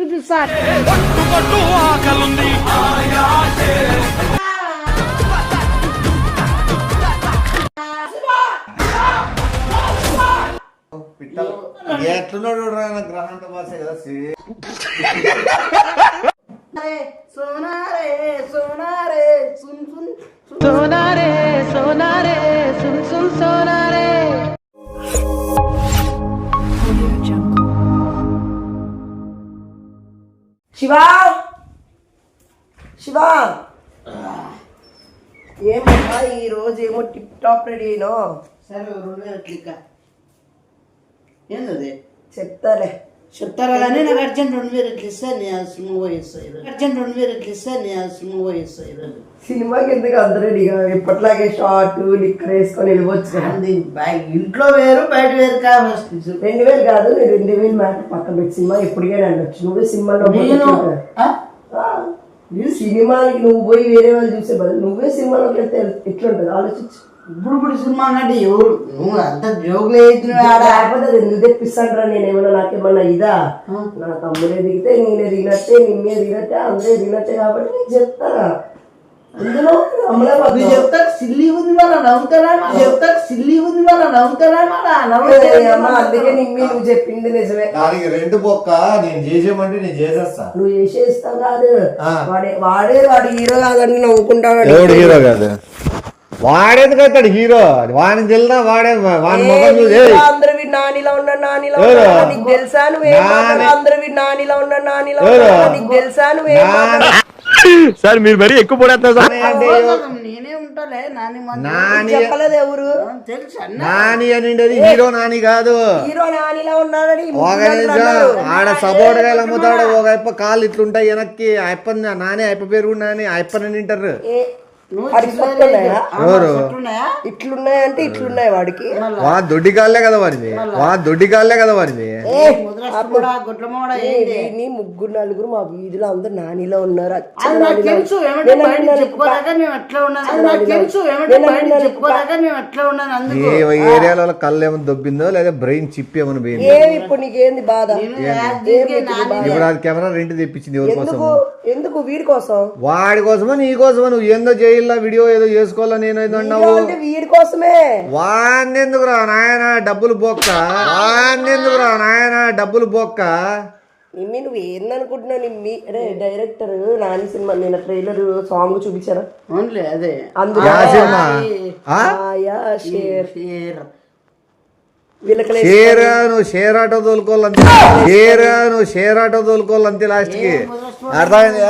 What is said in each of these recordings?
చూపిస్తా. ఎట్లున్నాడు గ్రహంత భాష కదా సోనారే సోనారే సున్ సున్ సోనారే సోనారే సున్ సున్ సోనారే. శివా శివా ఏమమ్మా ఈరోజు ఏమో టిప్ టాప్ రెడీ అయినా. సరే 2000 క్లిక్ ఏంది చెప్తాలే చెప్తారా కానీ నాకు అర్జెంట్ 2000 ఇట్లా ఇస్తే నేను సినిమా పోయిస్తాయి అర్జెంట్ 2000 ఇట్లా ఇస్తే నేను సినిమా పోయిస్తాయి సినిమాకి ఎందుకు అంత రెడీగా ఎప్పట్లాగే షార్ట్ లిక్కర్ వేసుకొని వెళ్ళిపోవచ్చు కదా. ఇంట్లో వేరు బయట వేరు కాదు. 2000 కాదు, 2000 మ్యాటర్ పక్కన పెట్టి సినిమా ఎప్పటికైనా వెళ్ళొచ్చు. నువ్వే సినిమాలో సినిమాకి నువ్వు పోయి వేరే వాళ్ళు చూసే బదులు నువ్వే సినిమాలోకి వెళ్తే ఎట్లుంటది ఆలోచించు. ఇప్పుడు సినిమా అంటే ఎవరు నువ్వు అంత జోకులు లేకపోతే అది ఎందుకు తెప్పిస్తాంటారా? నేనేమన్నా నాకేమన్నా ఇదా? నా తమ్ముడే దిగితే నేనే దిగినట్టే, నిన్నే దిగినట్టే, అందరే దిగినట్టే కాబట్టి నీకు చెప్తారా. అందులో చెప్తారు సిల్లి ఉంది వాళ్ళ నవ్వుతారా, చెప్తారు సిల్లి ఉంది వాళ్ళ నవ్వుతారా. అందుకే నిమ్మి నువ్వు చెప్పింది నిజమే. దానికి 2 బొక్క నేను చేసేమంటే నేను చేసేస్తా. నువ్వు చేసేస్తావు కాదు, వాడే వాడు హీరో కాదని నవ్వుకుంటాడు. హీరో కాదు వాడేందుకు అవుతాడు హీరో? వాడిని తెలియదా? వాడే వాడి ముఖం అందరూ వీడు నానిలా ఉన్నాడు, నానిలా ఉన్నాడు నీకు తెలుసా? నువ్వే అందరూ వీడు నానిలా ఉన్నాడు, నానిలా ఉన్నాడు నీకు తెలుసా? నువ్వే సార్ మీరు మరీ ఎక్కువ పడేస్తారు. నేనే ఉంటాలే నాని చెప్పలేదు ఎవరు తెలుసు నాని అని హీరో నాని కాదు. హీరో నానిలా ఉన్నాడని ఆడ సపోర్ట్ గా అమ్ముతాడు. ఒక అప్ప కాళ్ళు ఇట్లుంటాయి వెనక్కి. అప్ప నాని అప్ప పేరు నాని అప్పని తింటారు. ఇట్లున్నాయంటే ఇట్లున్నాయి వాడికి. దొడ్డి కాళ్ళే కదా వాడిది, దొడ్డి కాళ్ళే కదా వాడిది. ముగ్గురు నలుగురు మా వీధిలో అందరు నానిలో ఉన్నారు. ఏరియాలో కళ్ళు ఏమైనా దొబ్బిందో లేదా బ్రెయిన్ చిప్ ఏమైనా పోయింది. ఇప్పుడు నీకేంది బాధ? ఇప్పుడు అది కెమెరా రెంట్ తెప్పించింది ఎవరి కోసం? ఎందుకు? వీడి కోసం. వాడి కోసమో నీ కోసమో? నువ్వు ఏందో చేయాల వీడియో ఏదో చేసుకోవాలా నేను ఏదో అన్నావు. వీడి కోసమే. వాడిని ఎందుకురా నాయన డబ్బులు బొక్క, వాడిని ఎందుకురా నాయన డబ్బులు బొక్క. నిమ్మి నువ్వు ఏందనుకుంటున్నావు? నిమ్మి అరే డైరెక్టర్ నాని సినిమా నేను ట్రైలర్ సాంగ్ చూపించారా? ఓన్లీ అదే అందులో నువ్వు షేర్ ఆటో తోలుకోవాలంతే, నువ్వు షేర్ ఆటో తోలుకోవాలంతే. లాస్ట్ కి అర్థమైంది.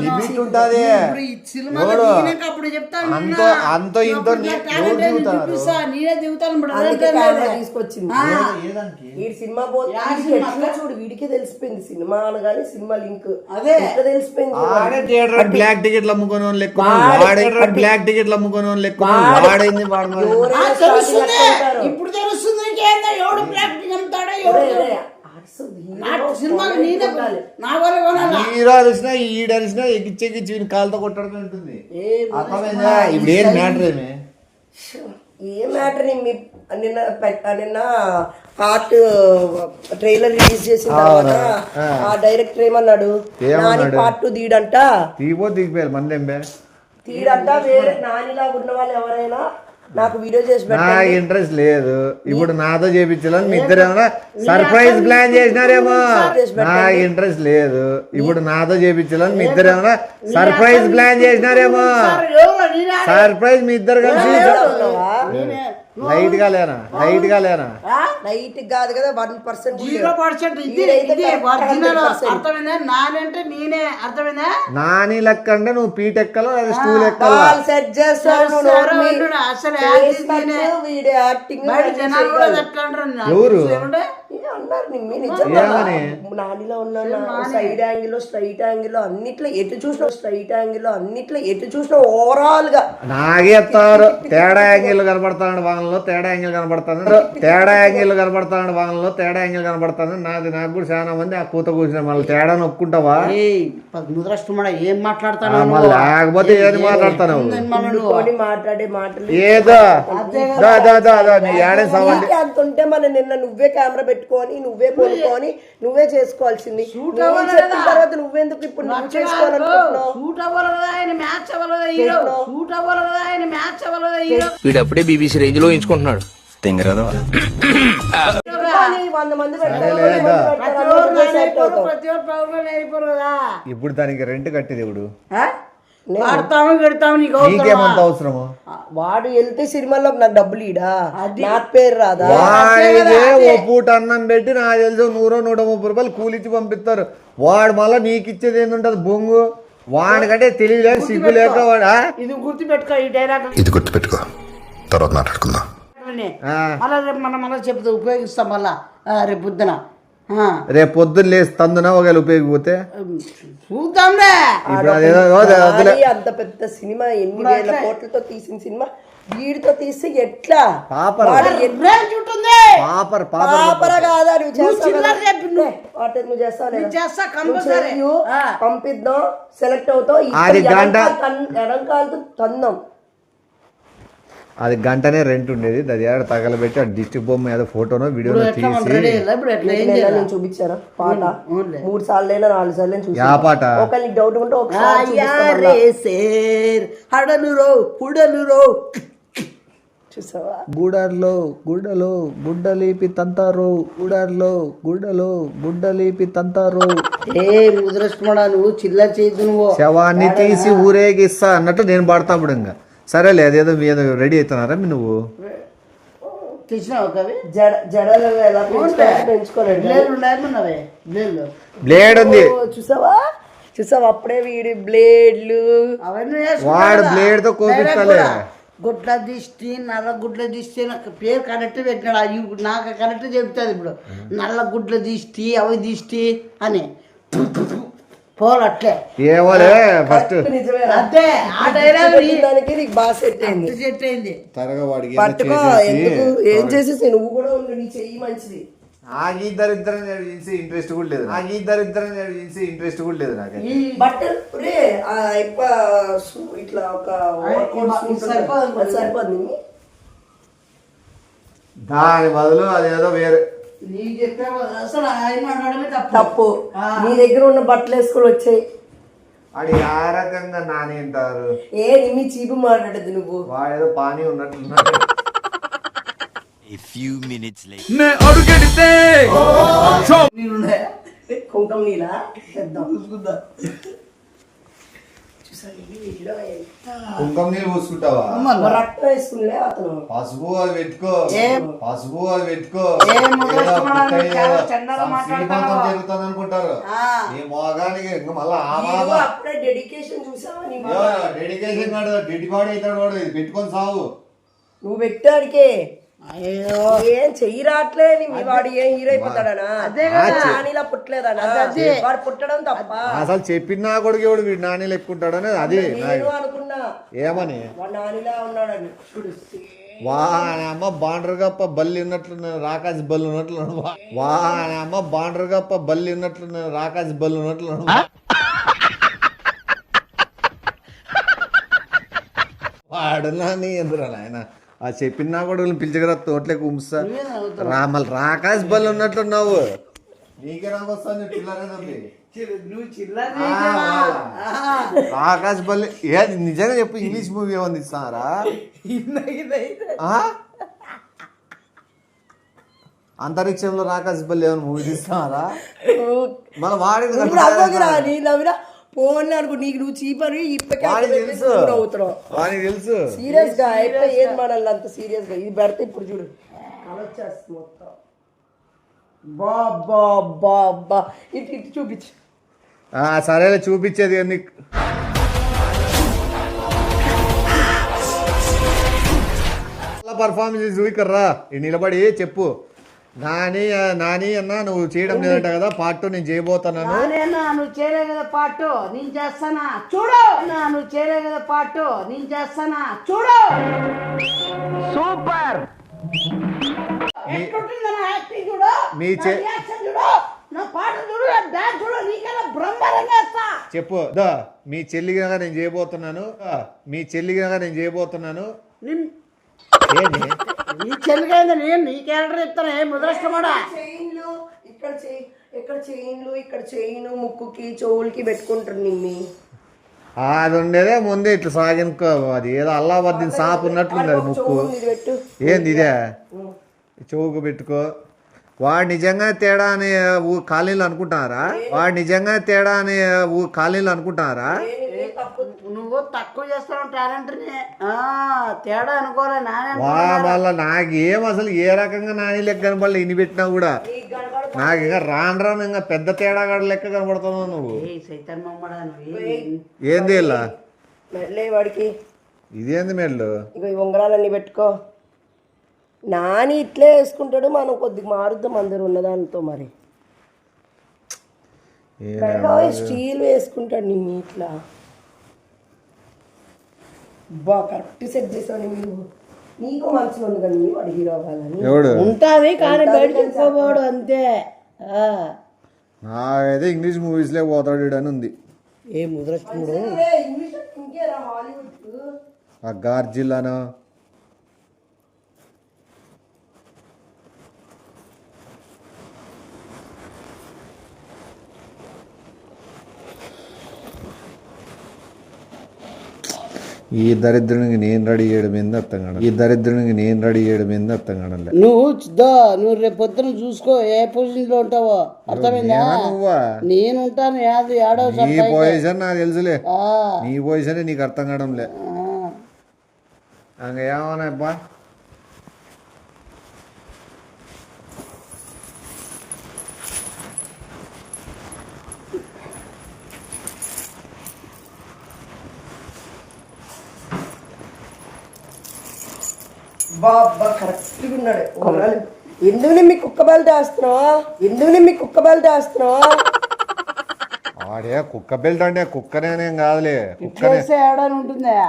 లిమిట్ ఉంటది. అంత ఇంత తీసుకొచ్చింది ఈ సినిమా చూడు. వీడికే తెలిసిపోయింది సినిమా అనగానే సినిమా లింక్ అదే తెలిసిపోయింది. బ్లాక్ టికెట్లు అమ్ముకునే వాళ్ళు ఎక్కువ, బ్లాక్ టికెట్లు అమ్ముకునే వాళ్ళు ఎక్కువ. వాడైంది ఇప్పుడు తెలుస్తుంది ఎవడు ప్రాక్టిక్ అమ్ముతాడో హీరో అరిసినా ఈడరిసినా ఎగిచ్చెగిచ్చి కాలుతో కొట్టడం ఉంటుంది. ఇప్పుడు ఏం మ్యాటర్ ఏమి? ఏ మ్యాటర్ నిన్న పార్ట్ ట్రైలర్ రిలీజ్ చేసిన తర్వాత ఆ డైరెక్టర్ ఏమన్నాడు? నాని పార్ట్ 2 తీయడంట. దిగిపోయారు మంది తీయడంట. వేరే నానిలా ఉన్న వాళ్ళు ఎవరైనా నాకు వీడియో చేసి నాకు ఇంట్రెస్ట్ లేదు. ఇప్పుడు నాతో చేపించాలని మీ ఇద్దరు ఏమన్నా సర్ప్రైజ్ ప్లాన్ చేసినారేమో. నాకు ఇంట్రెస్ట్ లేదు. ఇప్పుడు నాతో చేపించాలని మీ ఇద్దరు ఏమన్నా సర్ప్రైజ్ ప్లాన్ చేసినారేమో. సర్ప్రైజ్ మీ ఇద్దరు కలిసి లైట్ గా లేనా? లైట్ గా లేనా? లైట్ కాదు కదా 1%. 0%. నానంటే నేనే అర్థమైందా? నాని లెక్క అంటే నువ్వు పీట్ ఎక్కలో లేదా స్టూల్ ఎక్కలో సెట్ చేస్తాను. అసలు ఎవరు నానిలో ఉన్నాను. సైడ్ యాంగిల్ స్ట్రైట్ యాంగిల్ అన్నిట్లో ఎటు చూసినా స్ట్రైట్ యాంగిల్ అన్నిట్లో ఎటు చూసినా ఓవరాల్ గా నాగేస్తారు. తేడా యాంగిల్ కనబడతాడు వాహనంలో, తేడా యాంగిల్ కనబడతాను. తేడా యాంగిల్ కనబడతాడు వాహనంలో, తేడా యాంగిల్ కనబడతాను. నాకు కూడా చాలా మంది ఆ కూత కూర్చున్నా మళ్ళీ తేడా నొక్కుంటావా? ఏం మాట్లాడతాను లేకపోతే ఏది మాట్లాడతాను? మాట్లాడే మాటలు ఏదో అంతుంటే మన నిన్న నువ్వే కెమెరా పెట్టుకోవాలి. తీసుకొని నువ్వే కొనుక్కొని నువ్వే చేసుకోవాల్సింది. నేను చెప్పిన తర్వాత నువ్వెందుకు ఇప్పుడు నువ్వు చేసుకోవాలనుకుంటున్నావు? వీడప్పుడే బీబీసీ రేంజ్ లో ఎంచుకుంటున్నాడు. 100 మంది ఇప్పుడు దానికి రెంట్ కట్టేది ఇప్పుడు నీకేమంత అవసరము? వాడు వెళ్తే సినిమాలో నాకు డబ్బులు ఇడా నాకు పేరు రాదా? వాడిదే ఓ పూట అన్నం పెట్టి నాకు తెలుసు 100-130 రూపాయలు కూలిచ్చి పంపిస్తారు. వాడు మళ్ళీ నీకు ఇచ్చేది ఏంటంటది బొంగు. వాడికంటే తెలియలేదు సిగ్గు లేక వాడా. ఇది గుర్తుపెట్టుకో, ఈ డైలాగ్ ఇది గుర్తుపెట్టుకో, తర్వాత మాట్లాడుకుందాం. మళ్ళా రేపు మనం చెప్తే ఉపయోగిస్తాం. మళ్ళా రేపు పొద్దున రేపు పొద్దున్న లేసి తందున ఒకవేళ ఉపయోగపోతే చూద్దాంలే. అంత పెద్ద సినిమా 8,000 కోట్లతో తీసిన సినిమా వీడితో తీస్తే ఎట్లా? పాపర కాదా? నువ్వు చేస్తావు, పంపిద్దాం, సెలెక్ట్ అవుతావు, ఎడంకాలతో తందాం. అది గంటనే రెంట్ ఉండేది. అది ఏడ తగలబెట్టి ఆ డిస్ట్రిక్ట్ బొమ్మ ఏదో ఫోటోనో వీడియోనో తీసి నేను చూపించారా పాట 3 సార్లైనా 4 సార్లు చూసి పాట ఒకరికి డౌట్ ఉంటే చూసావా? గుడలో గుడ్డలీపి తంతారు, గుడలో గుడ్డలీపి తంతారు. ముద్రష్మడా నువ్వు చిల్లర చేసి నువ్వు శవాన్ని తీసి ఊరేగిస్తా అన్నట్టు నేను పాడతా ఇప్పుడు. ఇంకా సరేలే, అదేదో మీద రెడీ అవుతున్నారా నువ్వు? బ్లేడ్ ఉంది చూసావా? అప్పుడే వీడి బ్లేడ్లు వాడు బ్లేడ్ తో కోపిస్తాలే. గుడ్ల దిష్టి, నల్ల గుడ్ల దిష్టి నాకు పేరు కరెక్ట్ పెట్టినాడు. నాకు కరెక్ట్ చెప్తుంది ఇప్పుడు. నల్ల గుడ్ల దిష్టి, అవి దిష్టి అని పోలట్లే ఏమోలే. ఫస్ట్ అంతే ఆ డైలాగ్ నీకు బాగా సెట్ అయింది. పట్టుకో, ఎందుకు ఏం చేసేసి నువ్వు కూడా ఉండు, నీ చెయ్యి మంచిది. నాకు ఈ దరిద్రం ఇంట్రెస్ట్ కూడా లేదు. ఇంట్రెస్ట్ కూడా లేదు నాకు. బట్టలు ఇట్లా ఒక సరిపోదు. దాని బదులు అదేదో వేరే తప్పు. నీ దగ్గర ఉన్న బట్టలు వేసుకొని వచ్చాయి. అది ఆ రకంగా నానేంటారు. నిమ్మి చీపు మాట్లాడద్దు నువ్వు. వాడేదో పానీ ఉన్నట్లున్నాడు. కుంకం నీలా కుంకం నీళ్ళు పూసుకుంటావా? రక్తం వేసుకునే అతను పసుపు అది పెట్టుకో. జరుగుతుంది అనుకుంటారు ఈ మోగానికి. మళ్ళా అప్పుడే డెడికేషన్ చూసావా? డెడికేషన్ కాదు, డెడ్ బాడీ అవుతాడు వాడు. ఇది పెట్టుకొని సావు. నువ్వు పెట్టాడికే ఏం చెయ్యి రావట్లే. మీ వాడు ఏం హీరో అయిపోతాడనా? నానిలా పుట్టలేదనా? వాడు పుట్టడం తప్ప. అసలు చెప్పినా కొడుకు ఎవడు వీడు నాని ఎక్కుంటాడు అనేది. అది నేను అనుకున్నా ఏమని వాడు నానిలా ఉన్నాడని. వానమ్మ బాండ్రగప్ప బల్లి ఉన్నట్లున్నాడు, రాకాశ బల్లి ఉన్నట్లున్నాడు. వానమ్మ బాండ్రగప్ప బల్లి ఉన్నట్లున్నాడు, రాకాశ బల్లి ఉన్నట్లున్నాడు. వాడు నాని ఎందురా ఆయన ఆ చెప్పినా కూడా పిలిచగరా తోటలోకి ఉంచుతా. మళ్ళీ రాకాశ బల్లి ఉన్నట్లున్నావు. నీకే రాకొస్తాను ఆకాశ బల్లి. ఏది నిజంగా చెప్పు, ఇంగ్లీష్ మూవీ ఏమన్నా ఇస్తారా? అంతరిక్షంలో రాకాశ బల్లి ఏమైనా మూవీ తీస్తారా? మన వాడి ఫోన్ అనుకో, నీకు నువ్వు చీపని తెలుసు. సీరియస్ గా అయితే ఏం మాడాలి అంత సీరియస్ గా. ఇది పెడితే ఇప్పుడు చూడు వచ్చేస్తుంది మొత్తం. బాబా ఇటు ఇటు చూపించు. సరేలే చూపించేది నీకు. పర్ఫార్మెన్స్ చూయికర్రా నిలబడి చెప్పు. నాని అన్న నువ్వు చేయడం లేదంట కదా పార్ట్ 2 నేను చేయబోతున్నాను. నువ్వు చేయలే కదా పార్ట్ 2 నేను చేస్తానా చూడు. నువ్వు చేయలే కదా పార్ట్ 2 నేను చేస్తానా చూడు. సూపర్. చెప్పు. మీ చెల్లిగా నేను చేయబోతున్నాను. నీ చెల్లిగా నేను నీ క్యారెక్టర్ చెప్తాను. ఏ ముద్రష్టమాడా ఇక్కడ చైన్లు ఇక్కడ చైన్ ముక్కుకి చెవులకి పెట్టుకుంటారు నిమ్మి. అది ఉండేదే ముందే ఇట్లా సాగినుకో, అది ఏదో అల్లాబద్దీన్ సాప్ ఉన్నట్లుంది అది ముక్కు. ఇది పెట్టు. ఏంది ఇదే చెవుకు పెట్టుకో. వాడు నిజంగా తేడా అని ఖాళీలు అనుకుంటున్నారా? వాడు నిజంగా తేడా అని ఖాళీలు అనుకుంటున్నారా? నువ్వు తక్కువ చేస్తావు టాలెంట్ని, తేడా అనుకోలే నానే వాళ్ళ నాకేం అసలు ఏ రకంగా నాని లెక్క కనపడలే. ఇన్ని పెట్టినా కూడా నాకు ఇంకా రాను ఇంకా పెద్ద తేడాగాడ లెక్క కనపడుతున్నావు నువ్వు. సైతాన్ మమ్మడా ఏంది ఇలా మెడలే వాడికి. ఇదేంది మెడలు? ఇక ఈ ఉంగరాలన్నీ పెట్టుకో. నాని ఇట్లే వేసుకుంటాడు, మనం కొద్దిగా మారుద్దాం అందరు ఉన్నదానితో. మరి స్టీల్ వేసుకుంటాడు నిమ్మి ఇట్లా. బా కరెక్ట్ సెట్ చేసావు నువ్వు. నీకు మంచిగా ఉంది కదా నువ్వు అడిగి రావాలని. ఎవడు ఉంటుంది కానీ బయటకు పోవాడు అంతే. నాకైతే ఇంగ్లీష్ మూవీస్లే పోతాడు అని ఉంది. ఏ ముద్రస్తుడు ఆ గార్జిల్లాను ఈ దరిద్రునికి నేను రెడీ చేయడం ఏంది అర్థం కాదు. ఈ దరిద్రునికి నేను రెడీ చేయడం ఏంది అర్థం కాడలే. నువ్వు రేపు పొద్దున చూసుకో ఏ పొజిషన్ లో ఉంటావో, అర్థమైందా? నువ్వా? నేను ఉంటాను ఏడో నీ పొజిషన్ నాకు తెలుసులే. నీ పొజిషన్ నీకు అర్థం కావడంలే. అంగ ఏమన్నా అబ్బా బాబా కరెక్ట్గా ఉన్నాడు. ఎందుకు మీ కుక్క బెల్ట్ వేస్తున్నావు? ఆడే కుక్క బెల్ట్ అంటే కుక్కనేం కాదులే.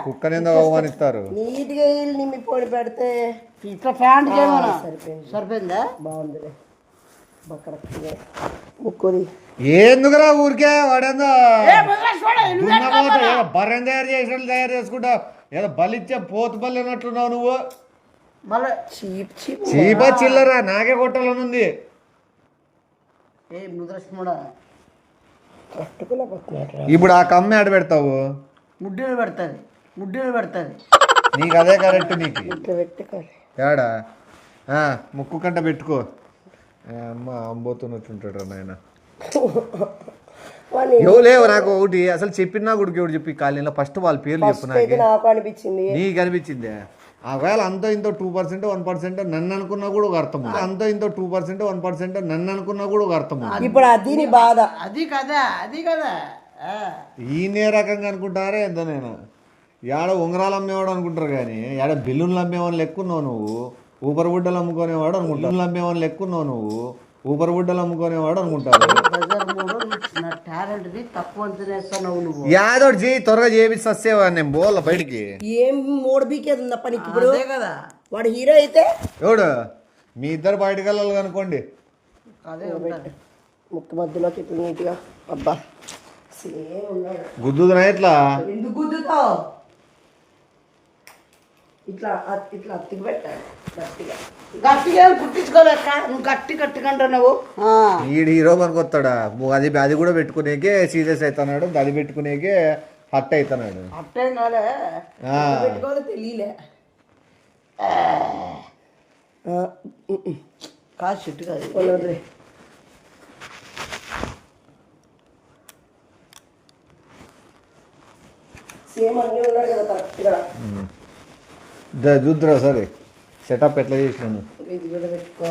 కుక్కనేందో అవమానిస్తారు. నీట్ గా నిమ్మి పొడి పెడితే ఇట్లా ప్యాంట్ సరిపోయిందా? బాగుందిలే. కరెక్ట్గా ముక్కుది. ఎందుకురా ఊరికే వాడేందో బర్రెం తయారు చేసినట్లు తయారు చేసుకుంటా. ఏదో బలిచ్చే పోతు బల్లి అన్నట్లున్నావు నువ్వు. చీపా చిల్లరా నాకే కొట్టాలనుంది. ఇప్పుడు ఆ కమ్మి ఆడ పెడతావు. ముడ్డీలు పెడతాది. నీకు అదే కరెక్ట్. నీకు పెట్టుకోవాలి ఏడా ముక్కు కంట పెట్టుకో. అమ్మ అంబోతున్నట్టుంటాడు నాయన. లేవు నాకు ఒకటి అసలు చెప్పినా కూడా ఎవడు చెప్పి కాలేజీలో ఫస్ట్ వాళ్ళ పేర్లు చెప్పు. నాకు అనిపించింది. నీకు అనిపించింది ఒకవేళ అంతో ఇంతో 2% 1% నన్ను అనుకున్నా కూడా ఒక అర్థం. అంతో ఇంతో 2% 1% నన్ను అనుకున్నా కూడా ఒక అర్థం. ఇప్పుడు అది నీ బాధ. అది కదా ఈయనే రకంగా అనుకుంటారే ఎంత. నేను ఏడ ఉంగరాలు అమ్మేవాడు అనుకుంటారు కానీ ఏడ బిల్లులు అమ్మేవాళ్ళు ఎక్కున్నావు నువ్వు. ఊపర్ బుడ్డలు అమ్ముకునేవాడు అనుకుంటావు. అమ్మేవాళ్ళు ఎక్కున్నావు నువ్వు. ఊపర్ బుడ్డలు అమ్ముకునేవాడు అనుకుంటారు. యాదోడు చేయి త్వరగా చేపిస్తేవా నేను బోల్ బయటికి. ఏం మూడు బీకేది ఉందా పనికి ఇప్పుడు కదా. వాడు హీరో అయితే ఎవడు మీ ఇద్దరు బయటకు వెళ్ళాలి అనుకోండి. ముక్కు మధ్యలోకి ఇట్లా నీట్గా. అబ్బా సేమ్ ఉన్నాడు. గుద్దుతున్నా ఇట్లా. ఎందుకు గుద్దుతావు? ఇట్లా అత్తికి పెట్టాలి గట్టిగా కుట్టించుకోలేక నువ్వు గట్టిగా అంటున్నావు. ఈడు హీరో పనికొస్తాడా? అది కూడా పెట్టుకునేకే సీరియస్ అవుతున్నాడు. అది పెట్టుకునేకే హట్ అవుతున్నాడు. పెట్టుకోవాలో తెలియలే. కాదు చెట్టు కాదు. సేమ్ అన్నీ ఉన్నాడు కదా కరెక్ట్గా. చూద్దురా సరే సెటప్ ఎట్లా చేసినాను. ఇది కూడా పెట్టుకో.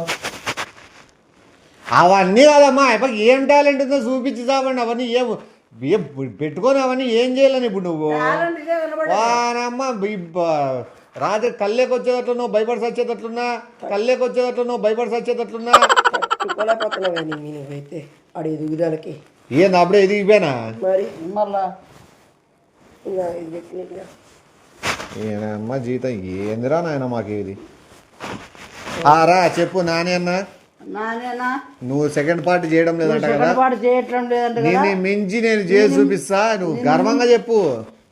అవన్నీ కాదమ్మా ఇప్పటికి ఏం టాలెంట్ ఉందో చూపించి చావండి. అవన్నీ ఏం పెట్టుకొని అవన్నీ ఏం చేయాలని ఇప్పుడు నువ్వు వానమ్మ రాత్రి కళ్ళేకి వచ్చేటట్లున్నావు భయపడి వచ్చేటట్లున్నా. నువ్వైతే ఆడ ఎదుగుదలకి ఏంది అప్పుడే ఎదిగిపోయినా మరి మళ్ళా ఏనమ్మ జీతం ఏందిరా నాయన మాకేది. రా చెప్పు నాని అన్న. నువ్వు సెకండ్ పార్ట్ చేయడం లేదంట కదా. నిన్ను మించి నేను చేసి చూపిస్తా. నువ్వు గర్వంగా చెప్పు.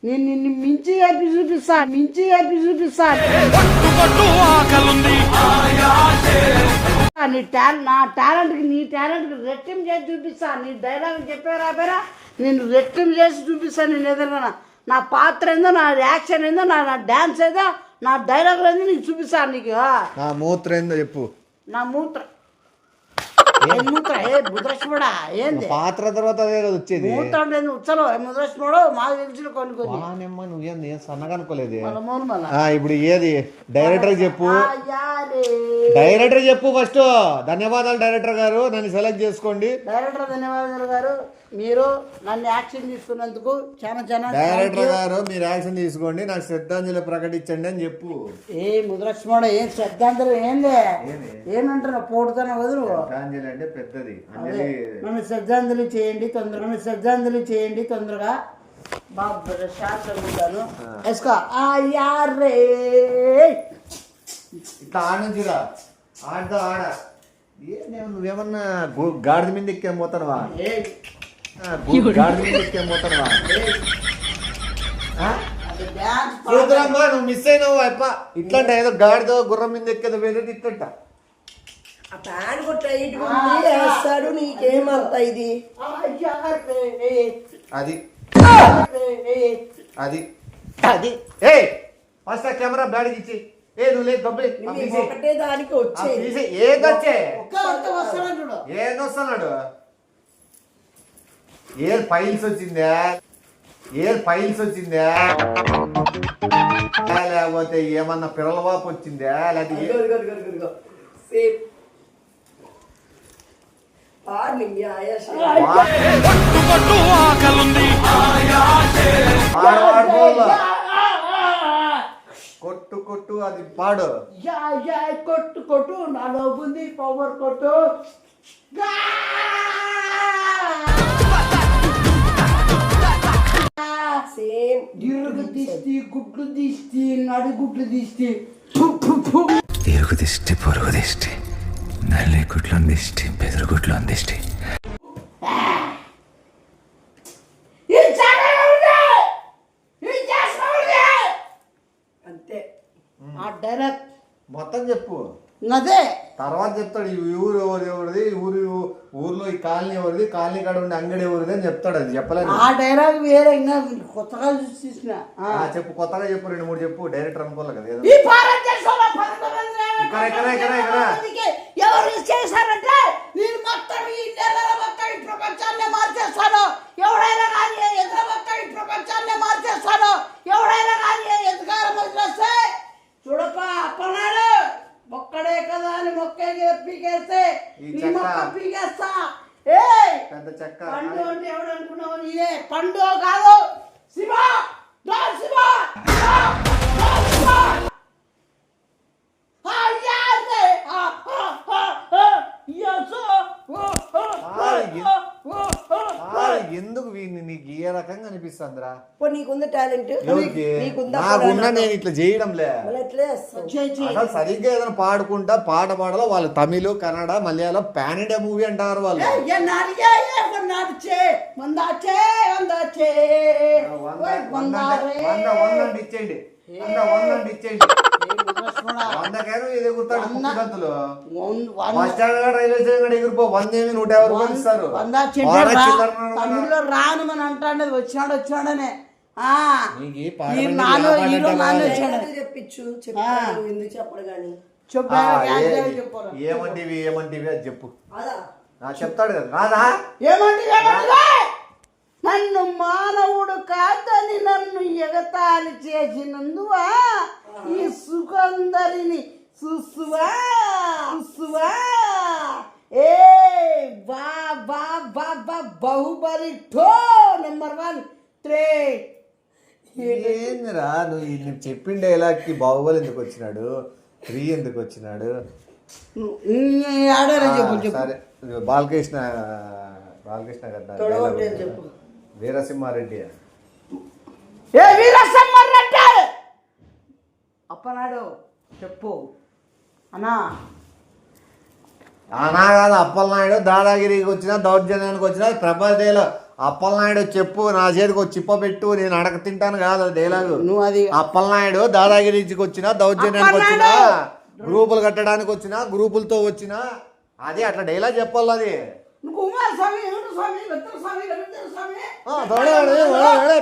నిన్ను మించి చూపిస్తా. నా టాలెంట్కి నీ టాలెంట్కి రెట్టింపు చేసి చూపిస్తా. నీ డైలాగ్ చెప్పారా నేను రెట్టింపు చేసి చూపిస్తాను. నేను ఎదురుగా నా పాత్ర ఏందో, నా యాక్షన్ ఏందో, నా డ్యాన్స్ ఏదో, నా డైలాగులు ఏందో నీకు చూపిస్తాను. నీకు నా మూత్రం ఏందో చెప్పు. నా మూత్ర ముద్రష్ముడా ఏంది పాత్ర తర్వాత అదే కదా వచ్చేది. మూత్రం లేదు ఉచ్చలో ముద్రష్ముడు మాకు తెలిసిన కొన్ని కొన్ని నువ్వేంది సన్నగా అనుకోలేదు. మళ్ళీ ఇప్పుడు ఏది డైరెక్టర్ చెప్పు. డైరెక్టర్ చెప్పు ఫస్ట్. ధన్యవాదాలు డైరెక్టర్ గారు, నన్ను సెలెక్ట్ చేసుకోండి. డైరెక్టర్ ధన్యవాదాలు గారు, మీరు నన్ను యాక్షన్ తీసుకున్నందుకు చాలా డైరెక్టర్ గారు మీరు యాక్షన్ తీసుకోండి, నాకు శ్రద్ధాంజలి ప్రకటించండి అని చెప్పు. ఏ ముద్రష్మోడ ఏం శ్రద్ధాంజలి ఏంది ఏమంటారు పోటుతాను వదులు. శ్రద్ధాంజలి అంటే పెద్దది. అంజలి నన్ను శ్రద్ధాంజలి చేయండి తొందరగా, నన్ను శ్రద్ధాంజలి చేయండి తొందరగా. బాబు షార్ట్ చదువుతాను వేసుకో. యారే ఇట్లా ఆడ నుంచిరా ఆడదా ఆడ. నువ్వేమన్నా గాడిద మీద ఎక్కేం పోతానవా? గాడిద మీద ఎక్కేం పోతానవా? నువ్వు మిస్ అయినావు అప్ప. ఇట్లాంట ఏదో గాడిదో గుర్రం మీద ఎక్కేదో వేరేది ఇట్లంట. ఆ ప్యాన్ టైట్ వేస్తాడు, నీకేమంత ఇది అది అది అది ఏ ఫస్ట్ ఆ కెమెరా బ్యాడ్కి ఇచ్చి నువ్వు లేదు ఒకటే దానికి వచ్చేది. ఏదొచ్చే వస్తాడు ఏదొస్తున్నాడు. ఏ ఫైల్స్ వచ్చిందా, ఏ ఫైల్స్ వచ్చిందా, లేకపోతే ఏమన్నా పిల్లల వాపు వచ్చిందా, లేకపోతే కొట్టు కొట్టు అది పాడు. కొట్టు కొట్టు నాలో ఉంది పవర్ కొట్టు. ఇరుగు దిష్టి గుడ్లు దిష్టి నడుగుడ్లు దిష్టి ఇరుగు దిష్టి పొరుగు దిష్టి నల్లి గుడ్లు దిష్టి బెదురు గుడ్లు దిష్టి. అంతే ఆ డైరెక్ట్ మొత్తం చెప్పు. అదే తర్వాత చెప్తాడు ఈ ఊరు ఎవరిది, ఊర్లో ఈ కాలనీ ఎవరిది, కాలనీ కాడ ఉండే అంగడి ఎవరిది అని చెప్తాడు. అది చెప్పలేదు. ఆ డైలాగ్ వేరే ఇంకా కొత్తగా చూసిన చెప్పు, కొత్తగా చెప్పు, 2-3 చెప్పు. డైరెక్టర్ అనుకోవాలి కదా. ఎవరు చేశారంటే నేను మొత్తం ఈ నెలల మొత్తం ఈ ప్రపంచాన్ని మార్చేస్తాను. ఎవడైనా కానీ ఎదురు మొత్తం ఈ ప్రపంచాన్ని మార్చేస్తాను. ఎవడైనా కానీ ఎదుగారం వదిలేస్తే చూడప్ప అప్పనాడు మొక్కడే కదా అని మొక్కే పీకేస్తే నీ మొక్క పీకేస్తా. పెద్ద చెక్క పండు అంటే ఎవడు అనుకున్నావు? నేనే పండు కాదు శివ శివ ఎందుకు నీకు ఏ రకంగా అనిపిస్తుందిరా? నీకుంది టాలెంట్, నాకున్నా నేను ఇట్లా చేయడంలే. అసలు సరిగ్గా ఏదైనా పాడుకుంటా పాట పాడలో వాళ్ళు Tamil, Kannada, Malayalam pan India movie అంటారు వాళ్ళు. ఇచ్చేయండి ఇచ్చేయండి. 100 ఎగురుతాడు గంతులు. రైల్వే స్టేషన్ ఎగురిపో 100 ఏమి 150 రూపాయలు ఇస్తారు. తమిళ్లో రాను అని అంటాడు. వచ్చినాడనే చెప్పించు చెప్పాడు ఎందుకు చెప్పడు కానీ ఏమంటివి అది చెప్పు. చెప్తాడు కదా రాదా? నన్ను మానవుడు కాదని నన్ను ఎగతాళి చేసినందువా ఈ సుగంధరిని చూసువా ఏ బా బా బా బా బాహుబలి టో నెంబర్ 1 3. ఏందిరా నువ్వు చెప్పిన డైలాగ్కి బాహుబలి ఎందుకు వచ్చినాడు, 3 ఎందుకు వచ్చినాడు? సరే బాలకృష్ణ గారు వీరసింహారెడ్డి అప్పనాడు చెప్పు అన్నా. అనా కాదు అప్పలనాయుడు దాదాగిరికి వచ్చినా దౌర్జన్యానికి వచ్చినా ప్రభాస్ డైలాగ్. అప్పలనాయుడు చెప్పు నా చేతికి ఒక చిప్ప పెట్టు నేను అడగ తింటాను కాదు డైలాగు. నువ్వు అది అప్పలనాయుడు దాదాగిరికి వచ్చినా దౌర్జన్యానికి వచ్చినా గ్రూపులు కట్టడానికి వచ్చినా గ్రూపులతో వచ్చినా అది అట్లా డైలాగ్ చెప్పాలి అది. కుమారస్వామి ఎవరు స్వామి వెంకట స్వామి రవీంద్ర స్వామి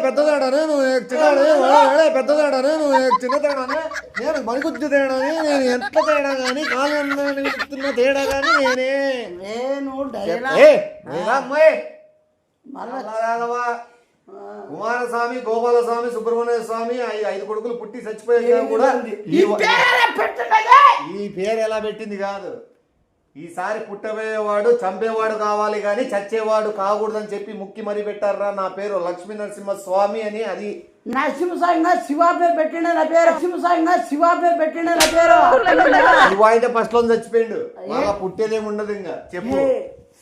పెద్దదాడనే నువ్వు పెద్దదాడనే నువ్వు చిన్న తేడానే నేను మణిగుద్దు తేడాని నేను ఎంత తేడా కానీ కాలు తేడా కానీ నేనే నేను కుమారస్వామి గోపాలస్వామి సుబ్రహ్మణ్య స్వామి 5 కొడుకులు పుట్టి చచ్చిపోయాక కూడా ఈ పేరు ఎలా పెట్టింది కాదు. ఈసారి పుట్టబోయేవాడు చంపేవాడు కావాలి కానీ చచ్చేవాడు కాకూడదని చెప్పి ముక్కి మరీ పెట్టారా నా పేరు లక్ష్మీ నరసింహ స్వామి అని. అది నరసింహస్వామిగా శివ పేరు పెట్టిండే నా పేరు నరసింహస్వామిగా శివ పేరు పెట్టిండే నా పేరు శివ అయితే ఫస్ట్ లో చచ్చిపోయిండు మళ్ళా పుట్టేదేమి ఉండదు. ఇంకా చెప్పు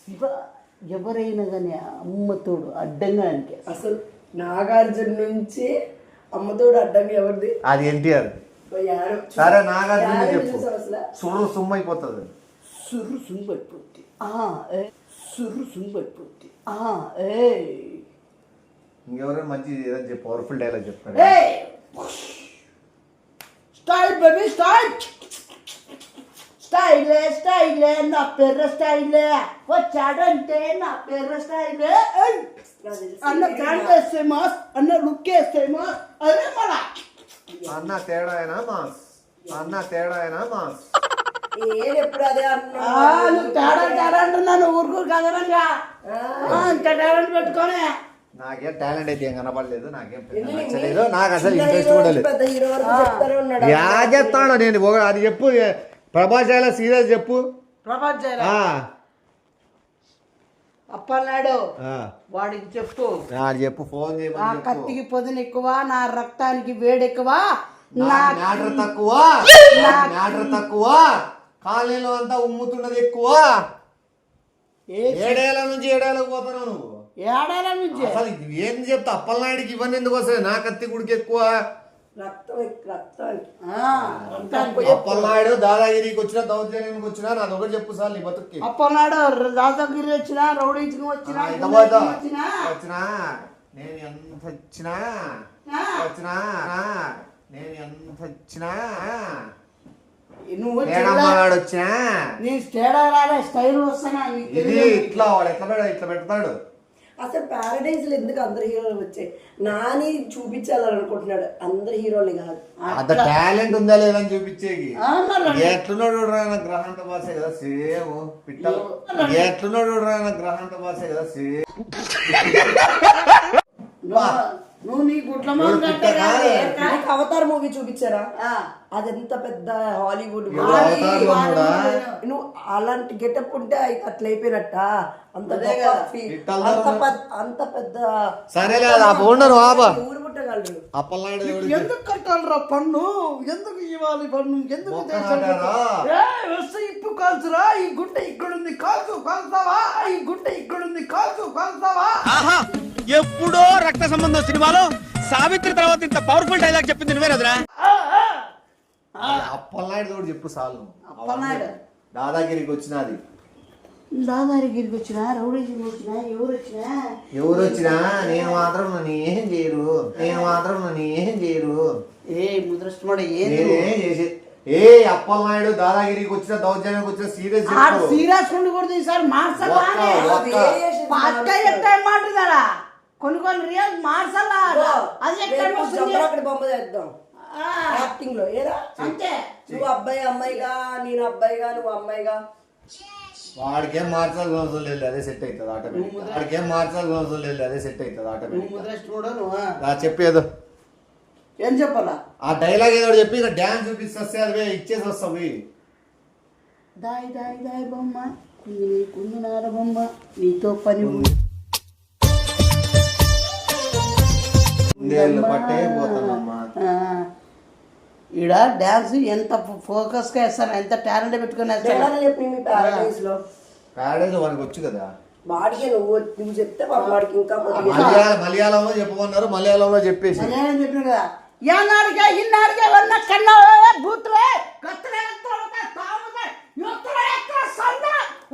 శివ ఎవరైనా కానీ అమ్మతోడు అడ్డంగా అనికే అసలు నాగార్జున నుంచి అమ్మతోడు అడ్డంగా ఎవరిది? అది ఎన్టీఆర్. సరే నాగార్జున చెప్పు. సుర్రు సుమ్మ అయిపోతుంది. సుర్రు సుంగు అయిపోద్ది సుర్రు సుంగు అయిపోద్ది ఇంకెవరైనా మంచి ఏదైనా చెప్పు పవర్ఫుల్ డైలాగ్ చెప్తాను. స్టైల్ బేబీ స్టైల్ స్టైలే స్టైలే నా పేరు స్టైలే వచ్చాడంటే నా పేరు స్టైలే అన్న ప్యాంట్ వేస్తే మాస్ అన్న లుక్ వేస్తే మాస్ అదే మన అన్న తేడా అయినా మాస్ అన్న తేడా అయినా మాస్ ఎప్పుడు అదే అన్నా నువ్వు తేడా అంటున్నాను ఊరుకూరు కదనంగా ఇంత టాలెంట్ పెట్టుకోనే. నాకేం టాలెంట్ అయితే ఏం కనపడలేదు. నాకేం నచ్చలేదు. నాకు అసలు ఇంట్రెస్ట్ కూడా లేదు. చెప్తాను నేను అది చెప్పు. ప్రభాస్ ఎలా సీరియస్ చెప్పు. ప్రభాస్ అప్పన్నాడు వాడికి చెప్పు చెప్పు ఫోన్ నా కత్తికి పొదును ఎక్కువ నా రక్తానికి వేడి ఎక్కువ మ్యాటర్ తక్కువ కాలనీలో అంతా ఉమ్ముతున్నది ఎక్కువ. 7 ఏళ్ళ నుంచి 7 ఏళ్ళకి పోతున్నావు నువ్వు. 7 ఏళ్ళ నుంచి అసలు ఏం చెప్తా అప్పలనాయుడికి ఇవన్నీ ఎందుకు వస్తాయి? నా కత్తి గుడికి ఎక్కువ అప్పలనాయుడు దాదాగిరికి వచ్చినా దౌర్జన్యానికి వచ్చినా నాది ఒకటి చెప్పు సార్ నీ బతుక్కి. అప్పలనాయుడు దాదాగిరి వచ్చినా రౌడీకి వచ్చినా నేను ఎంత వచ్చినా నేను ఎంత వచ్చినా నువ్వు వచ్చినా నీ తేడా రాలే స్టైల్ వస్తానా ఇది ఇట్లా వాడు ఇట్లా పెడతాడు. అసలు ప్యారడైజ్ లో ఎందుకు అందరు హీరోలు వచ్చాయి? నాని చూపించాలనుకుంటున్నాడు అందరు హీరోలు కాదు. అంత టాలెంట్ ఉందా లేదని చూపించేకి. ఎట్లున్నాడు గ్రహాంత భాష కదా సేమ్ పిట్టలు. ఎట్లున్నాడు గ్రహాంత భాష కదా సేమ్. నువ్వు నీ గుట్ల అవతార్ మూవీ చూపించారా? అదెంత పెద్ద హాలీవుడ్. నువ్వు అలాంటి గెటప్ ఉంటే అట్లా అయిపోయినట్ట. అంత పెద్ద సరేలే ఊరు పుట్టగలరు. ఎందుకు కట్టాలరా పన్ను? ఎందుకు ఇవ్వాలి పన్ను? ఎందుకు ఇప్పు కాల్చురా? ఈ గుండె ఇక్కడుంది కాల్చుతావా? ఈ గుండె ఇక్కడుంది కాల్చుతావా? ఎప్పుడో రక్త సంబంధం సినిమాలో సావిత్రి తర్వాత ఇంత పవర్ఫుల్ డైలాగ్ చెప్పింది నువ్వేనదరా? అప్పలనాయుడు తోడు చెప్పు సాలు. అప్పలనాయుడు దాదాగిరికి వచ్చినది. దాదాగిరికి వచ్చినా రౌడీగిరికి వచ్చినా ఎవరు వచ్చినా నేను మాత్రం నన్ను ఏం చేయరు. ఏ ముద్రష్టమాడు చేసి అప్పలనాయుడు దాదాగిరికి వచ్చిన దౌర్జన్యానికి వచ్చిన సీరియస్ సీరియస్ ఉండి కూడా ఈసారి మాట్లాడారా కొన్ని రియల్ మార్సల్లా అది అక్కడ బొమ్మ చేద్దాం యాక్టింగ్ లో ఏరా అంతే. నువ్వు అబ్బాయి అమ్మాయిగా నేను అబ్బాయిగా నువ్వు అమ్మాయిగా. వాడికేం మార్చాల్సిన అవసరం లేదు. అదే సెట్ అవుతుంది ఆటోమేటిక్. చెప్పేదో ఏం చెప్పాలా? ఆ డైలాగ్ ఏదో చెప్పి ఇక డాన్స్ చూపిస్తే అదే ఇచ్చేసి వస్తావు. దాయి దాయి దాయి బొమ్మ కుందునార బొమ్మ నీతో పని పట్టే పోతానమ్మా. ఈడ డాన్స్ ఎంత ఫోకస్ గా వేస్తాను, ఎంత టాలెంట్ పెట్టుకుని ప్యారడైజ్ లో వాడికి వచ్చు కదా. వాడికి నువ్వు చెప్తే వాడికి ఇంకా మలయాళంలో చెప్పమన్నారు. మలయాళంలో చెప్పేసి చెప్పిన కదా ఏనాడికే ఇన్నాడికే వన్న కన్నా బూత్లే కత్తలే తాముదే యుత్తలే సంద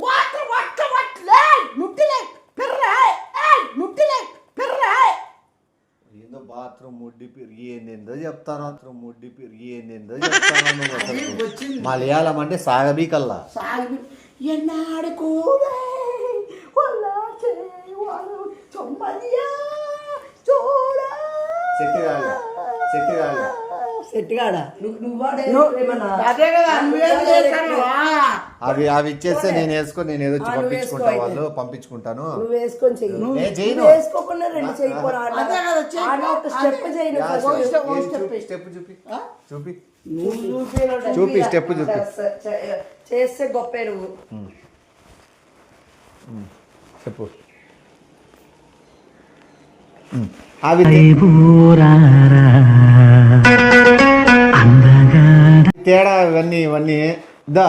వాట్ వాట్ వాట్ లే నుట్టిలే పిర్రే ఏ నుట్టిలే పిర్రే ఏందో బాత్రూమ్ ముడ్డి ఏందో చెప్తాను మలయాళం అంటే సాగబీకల్లా ఎన్నాడు కూడా సెట్ కాడా అదే కదా నువ్వేం చేశాను అవి ఇచ్చేస్తే నేను వేసుకొని నేను ఏదో పంపించుకుంటా వాళ్ళు పంపించుకుంటాను నువ్వు వేసుకొని చెయ్యి నేను చేయను. నువ్వు వేసుకోకుండా రెండు చెయ్యిపోరా అదే కదా చెయ్యి. ఒక స్టెప్ చేయను స్టెప్ చూపి నువ్వు చూపి స్టెప్ చూపి చేస్తే గొప్పే నువ్వు చెప్పు అవి తేడా ఇవన్నీ దా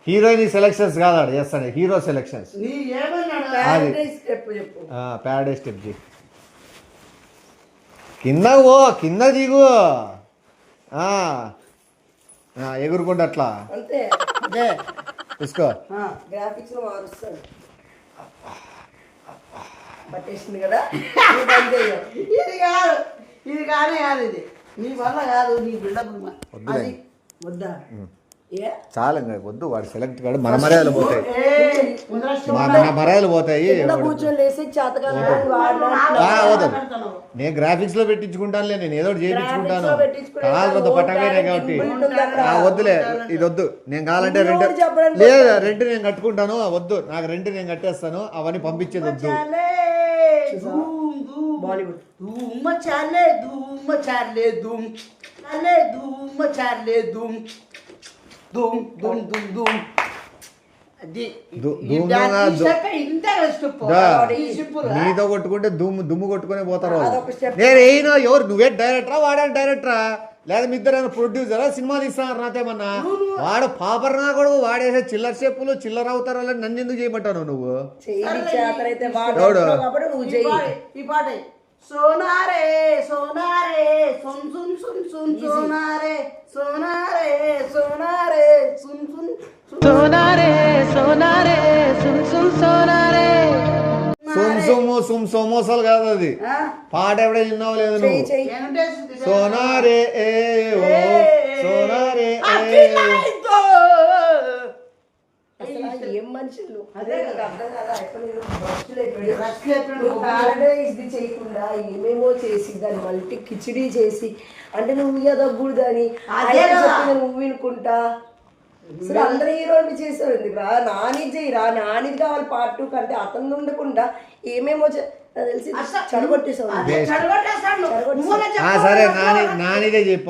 హీరోయిన్ సెలక్షన్స్ కాదాడు చేస్తాను హీరో సెలక్షన్స్ నీ ఏమన్నాడు స్టెప్ చెప్పు ప్యారడైజ్ స్టెప్ జీ కింద కింద దిగు ఎగురుకుంటా అట్లా అంతే అదే తీసుకో గ్రాఫిక్స్ మారుస్తాను పట్టేసింది కదా నువ్వు బంద్ చెయ్యు. ఇది కానే కాదు ఇది నీ వల్ల కాదు నీ బిల్డప్ వద్దులే. అది వద్దా ఏ చాలా ఇంకా వద్దు వాడు సెలెక్ట్ కాడు మన మర్యాదలు పోతాయి ముద్రష్టం మన మర్యాదలు పోతాయి కింద కూర్చొని లేసి చేతకాదు వద్దు నేను గ్రాఫిక్స్ లో పెట్టించుకుంటానులే నేను ఏదో ఒకటి చేయించుకుంటాను కాదు పట్టగానే కాబట్టి వద్దులే ఇది వద్దు నేను కావాలంటే రెంట్ లేదు రెంట్ నేను కట్టుకుంటాను వద్దు నాకు రెంట్ నేను కట్టేస్తాను అవన్నీ పంపించేది వద్దు బాలీవుడ్ ధూమ చాలే ధూమ చాలే ధూమ్ చాలే ధూమ చాలే ధూమ్ ధూమ్ ధూమ్ ధూమ్ ధూమ్ అది నీతో కొట్టుకుంటే దుమ్ము కొట్టుకునే పోతారు నేను అయినా ఎవరు నువ్వే డైరెక్టరా వాడే డైరెక్టరా లేదా మీ ఇద్దరు ప్రొడ్యూసరా సినిమా తీస్తున్నారు నాతేమన్నా వాడు పాపర్నా కూడా వాడేసే చిల్లర చెప్పులు చిల్లర అవుతారు నన్ను ఎందుకు చేయమంటావు నువ్వు ఈ పాట సోనారే సోనారే సున్ సున్ సున్ సున్ సోనారే సోనారే సోనారే సున్ సున్ సోనారే సోనారే సున్ సున్ సోనారే సుమ్ సమోసాలు కాదు అది పాట ఎప్పుడే విన్నావు లేదు నువ్వు సోనారే ఏ ఓ సోనారే ఏం మనుషులు అదే అర్థం కదా ఇది చేయకుండా ఏమేమో చేసి దాన్ని మల్టీ కిచిడీ చేసి అంటే నువ్వు ఎదగకూడదని నువ్వు వినుకుంటా సరే అందరు హీరోలు చేసారు ఎందుకురా నాని చేయరా నానిది కావాలి పార్ట్ 2 కంటే అతను ఉండకుండా ఏమేమో తెలిసి చెడగొట్టేసావు సరే నానిదే చెప్ప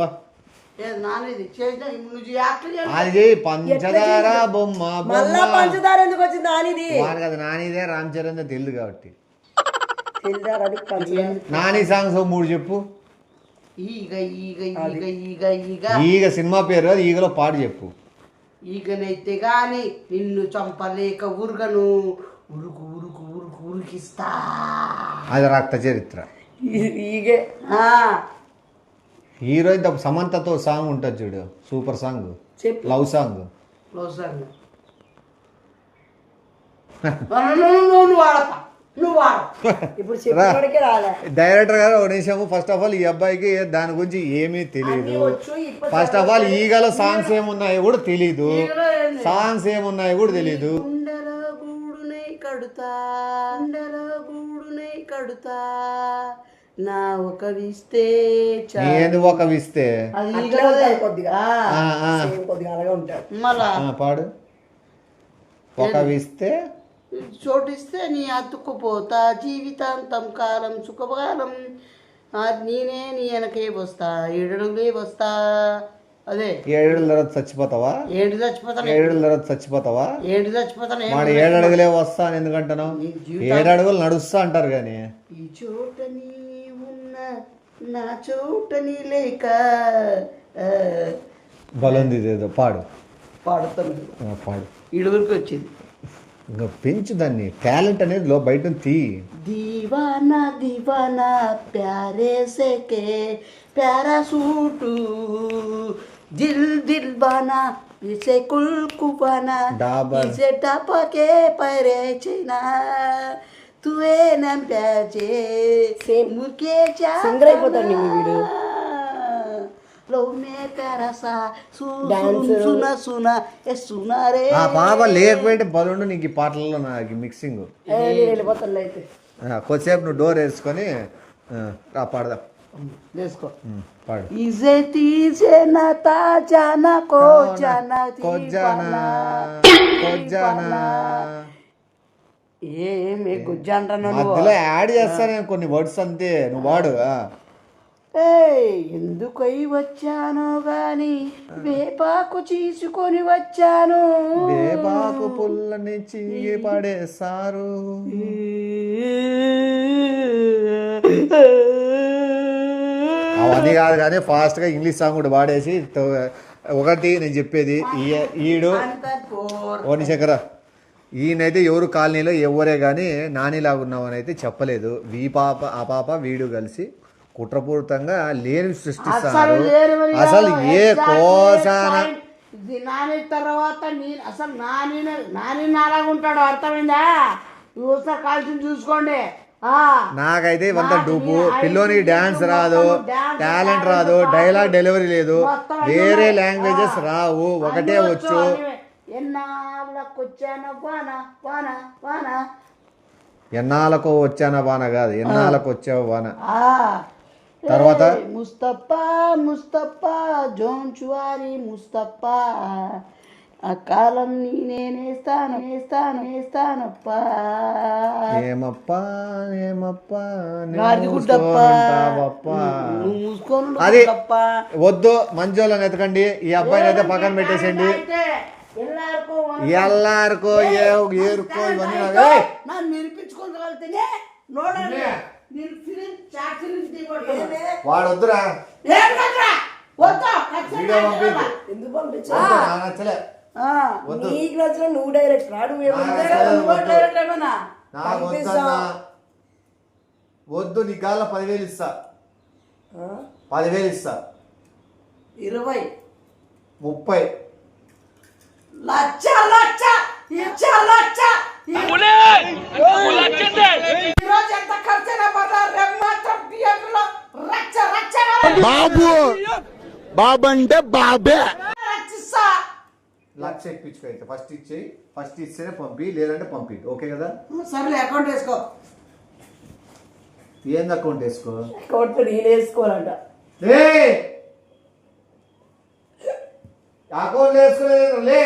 అది పంచదార బొమ్మ మళ్ళా పంచదార ఎందుకు వచ్చింది నానిది కదా నానిదే రామ్ చరణ్ తెలుదు కాబట్టి తెలియదా నాని సాంగ్స్ 3 చెప్పు ఈగ ఈగ ఈగ ఈగ ఈగ ఈగ సినిమా పేరు అది ఈగలో పాట చెప్పు ఈగనైతే గాని నిన్ను చంపలేక ఉరుగను ఉరుకు ఉరుకు ఉరుకు ఉరికిస్తా అది రక్త చరిత్ర ఈగే హీరోయిన్ సమంతతో సాంగ్ ఉంటుంది చూడు సూపర్ సాంగ్ లవ్ సాంగ్ ఇప్పుడు చెప్పడానికి రాలే డైరెక్టర్ గారు ఒక నిమిషము ఫస్ట్ ఆఫ్ ఆల్ ఈ అబ్బాయికి దాని గురించి ఏమీ తెలియదు ఫస్ట్ ఆఫ్ ఆల్ ఈగలో సాంగ్స్ ఏమున్నాయో కూడా తెలీదు సాంగ్స్ ఏమున్నాయో కూడా తెలీదు కడుతా నా ఒక విస్తే ఏంది ఒక విస్తే కొద్దిగా అలాగే ఉంటాడు మళ్ళా పాడు ఒక విస్తే చోటిస్తే నీ అతుక్కుపోతా జీవితాంతం కాలం సుఖకాలం నేనే నీ వెనకే వస్తా 7 అడుగులే వస్తా అదే 7 అడుగుల తర్వాత చచ్చిపోతావా 7 చచ్చిపోతాను 7 అడుగుల తర్వాత చచ్చిపోతావా 7 చచ్చిపోతాను వాడు 7 అడుగులే వస్తా అని ఎందుకంటున్నావు 7 అడుగులు నడుస్తా అంటారు కానీ ఈ చోటని ఉన్న నా చోటని లేక బలంది ఇదేదో పాడు పాడుతాను పాడు ఇడుగురికి వచ్చింది ఇంకా పెంచు దాన్ని టాలెంట్ అనేది బయట తీ दीवाना दीवाना प्यारे से के प्यारा सूटू दिल दिल बाना इसे कुल कुबाना डाबर इसे टपके परे चीना తువే నా ప్యాచే సేమ్ ముకే సింగర్ అయిపోతాడు నీ వీడు. లవ్ మే కరసా Dancer. సునా సునా ఏ సునా రే ఆ పాప లేకపోయింటే బలుండు నీకు ఈ పాటలలో నాకు మిక్సింగ్. నేను వెళ్ళిపోతాను అయితే. కొద్దిసేపు నువ్వు డోర్ వేసుకొని పాడదాం. చేసుకో పాడు. ఇజే తీసే నా తాజానా కో జానా కొజ్జానా కొజ్జానా ఏమి గుజ్జా అంటున్నావు నువ్వు? మధ్యలో యాడ్ చేస్తా నేను కొన్ని వర్డ్స్ అంతే, నువ్వు వాడు. ఎందుకై వచ్చాను గాని వేపాకు తీసుకొని వచ్చాను వేపాకు పుల్లని చీగి పడేస్తారు. అవన్నీ కాదు కానీ ఫాస్ట్గా ఇంగ్లీష్ సాంగ్ కూడా పాడేసి ఒకటి నేను చెప్పేది ఈడు ఓని శంకర ఈయనైతే ఎవరు కాలనీలో ఎవరే కానీ నానిలాగా ఉన్నామని అయితే చెప్పలేదు. ఆ పాప వీడు కలిసి కుట్రపూరితంగా లేని సృష్టిస్తారు. అసలు ఏ కోసాన నాని తర్వాత అసలు నాని నాలాగా ఉంటాడు, అర్థమైందా? ఒకసారి కాల్చి చూసుకోండి. నాకైతే ఇవంతా డూపు. పిల్లోని డాన్స్ రాదు, టాలెంట్ రాదు, డైలాగ్ డెలివరీ లేదు, వేరే లాంగ్వేజెస్ రావు, ఒకటే వచ్చు. ఎన్నాళ్ళకో వచ్చానా వాన కాదు, ఎన్నాళ్ళకు వచ్చావు వాన. తర్వాత ముస్తఫా జోన్చువారి ముస్తఫా ఆ కాలం నేనేస్తానప్పా ఏమప్పా అది అది వద్దు. మంచోళ్ళని ఎతకండి, ఈ అబ్బాయిని అయితే పక్కన పెట్టేసేయండి. ఎల్లారుకో ఏరుకో ఇవన్నీ నన్ను నిరూపించుకోగలితేనే నోడండి. వాడు వద్దురా. వీడియో పంపించు. ఎందుకు పంపించా? నాకు నచ్చలే. వద్దు. నీకు నచ్చిన నువ్వు డైరెక్ట్ రాడు. నాకు వద్దన్నా. వద్దు, నీ గాల్లో 10,000 ఇస్తా. 10,000 ఇస్తా. 20 30 లక్ష ఈరోజు ఎంత ఖర్చైనా పర్లేదు, రేపు మాత్రం థియేటర్లో రచ్చ బాబంటే బాబే. రచ్చిస్తా. లక్ష ఇప్పించుకో. అయితే ఫస్ట్ ఇచ్చేయి. ఫస్ట్ ఇస్తేనే పంపి, లేదంటే పంపి. ఓకే కదా? సరేలే, అకౌంట్ వేసుకో. ఏంది అకౌంట్ వేసుకో? అకౌంట్ నేను వేసుకోవాలంట. అకౌంట్ వేసుకోలేదు లే.